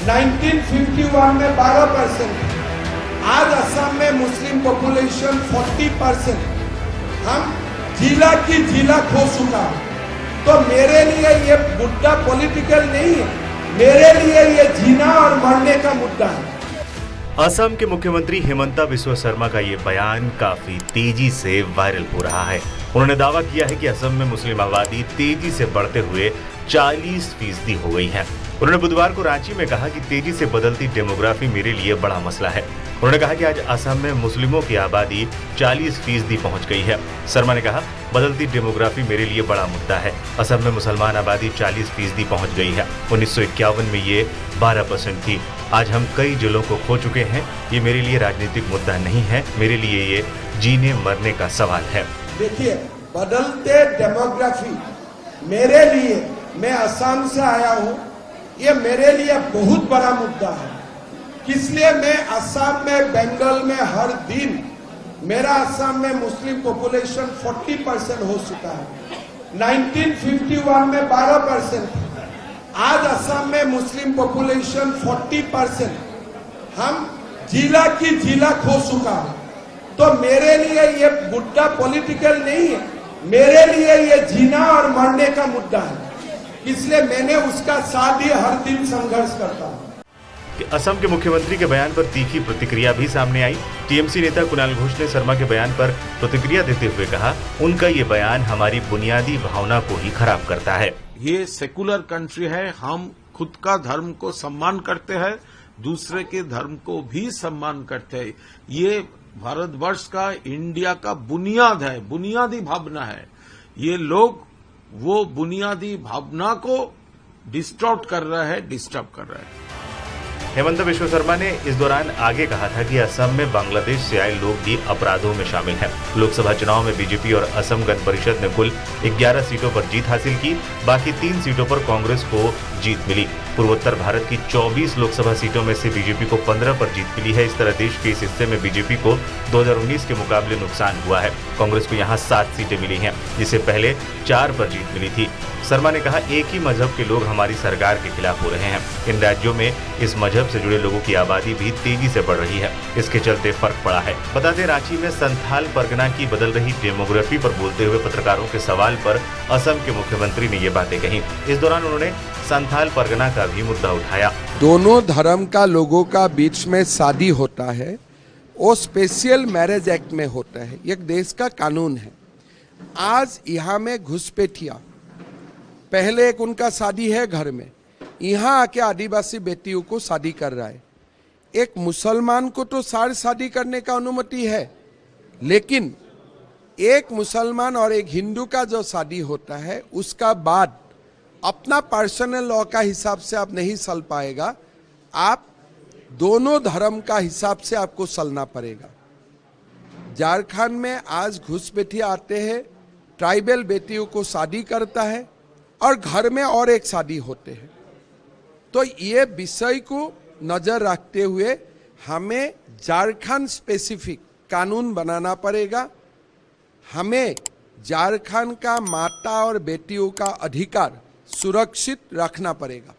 1951 में 12%, आज असम में मुस्लिम पॉपुलेशन 40%। हम जिला की जिला खो चुका। तो मेरे लिए ये मुद्दा पॉलिटिकल नहीं है, मेरे लिए ये जीना और मरने का मुद्दा है। असम के मुख्यमंत्री हिमंता बिस्वा शर्मा का ये बयान काफी तेजी से वायरल हो रहा है। उन्होंने दावा किया है कि असम में मुस्लिम आबादी तेजी से बढ़ते हुए 40% हो गई है। उन्होंने बुधवार को रांची में कहा कि तेजी से बदलती डेमोग्राफी मेरे लिए बड़ा मसला है। उन्होंने कहा कि आज असम में मुस्लिमों की आबादी 40% पहुंच गई है। शर्मा ने कहा, बदलती डेमोग्राफी मेरे लिए बड़ा मुद्दा है। असम में मुसलमान आबादी 40% पहुंच गई है। 1951 में ये 12% थी। आज हम कई जिलों को खो चुके हैं। ये मेरे लिए राजनीतिक मुद्दा नहीं है, मेरे लिए ये जीने मरने का सवाल है। देखिए, बदलते डेमोग्राफी मेरे लिए, मैं असम से आया हूँ, ये मेरे लिए बहुत बड़ा मुद्दा है। इसलिए मैं असम में, बंगाल में हर दिन, मेरा असम में मुस्लिम पॉपुलेशन 40% हो चुका है। 1951 में 12%, आज असम में मुस्लिम पॉपुलेशन 40%। हम जिला की जिला खो चुका है। तो मेरे लिए ये मुद्दा पॉलिटिकल नहीं है, मेरे लिए ये जीना और मरने का मुद्दा है। इसलिए मैंने उसका साथ ही हर दिन संघर्ष करता हूँ। कि असम के मुख्यमंत्री के बयान पर तीखी प्रतिक्रिया भी सामने आई। टीएमसी नेता कुणाल घोष ने शर्मा के बयान पर प्रतिक्रिया देते हुए कहा, उनका ये बयान हमारी बुनियादी भावना को ही खराब करता है। ये सेकुलर कंट्री है, हम खुद का धर्म को सम्मान करते हैं, दूसरे के धर्म को भी सम्मान करते हैं। ये भारतवर्ष का, इंडिया का बुनियाद है, बुनियादी भावना है। ये लोग वो बुनियादी भावना को डिस्टॉर्ट कर रहे हैं, डिस्टर्ब कर रहे हैं। हिमंता बिस्वा शर्मा ने इस दौरान आगे कहा था कि असम में बांग्लादेश से आए लोग भी अपराधों में शामिल हैं। लोकसभा चुनाव में बीजेपी और असम गण परिषद ने कुल 11 सीटों पर जीत हासिल की। बाकी 3 सीटों पर कांग्रेस को जीत मिली। पूर्वोत्तर भारत की 24 लोकसभा सीटों में से बीजेपी को 15 पर जीत मिली है। इस तरह देश के इस हिस्से में बीजेपी को 2019 के मुकाबले नुकसान हुआ है। कांग्रेस को यहाँ 7 सीटें मिली हैं, जिसे पहले 4 पर जीत मिली थी। शर्मा ने कहा, एक ही मजहब के लोग हमारी सरकार के खिलाफ हो रहे हैं। इन राज्यों में इस मजहब से जुड़े लोगों की आबादी भी तेजी से बढ़ रही है। इसके चलते फर्क पड़ा है। बता दें, रांची में संथाल परगना की बदल रही डेमोग्राफी पर बोलते हुए पत्रकारों के सवाल पर असम के मुख्यमंत्री ने ये बातें कही। इस दौरान उन्होंने संथाल परगना का भी मुद्दा उठाया। दोनों धर्म का लोगों का बीच में शादी होता है, वो स्पेशल मैरिज एक्ट में होता है, एक देश का कानून है। आज यहाँ में घुसपैठिया, पहले एक उनका शादी है घर में, यहाँ आके आदिवासी बेटियों को शादी कर रहा है। एक मुसलमान को तो सारी शादी करने का अनुमति है, लेकिन एक मुसलमान और एक हिंदू का जो शादी होता है, उसका बाद अपना पर्सनल लॉ का हिसाब से आप नहीं चल पाएगा। आप दोनों धर्म का हिसाब से आपको चलना पड़ेगा। झारखंड में आज घुसपैठिया आते हैं, ट्राइबल बेटियों को शादी करता है और घर में और एक शादी होते हैं। तो ये विषय को नजर रखते हुए हमें झारखंड स्पेसिफिक कानून बनाना पड़ेगा। हमें झारखंड का माता और बेटियों का अधिकार सुरक्षित रखना पड़ेगा।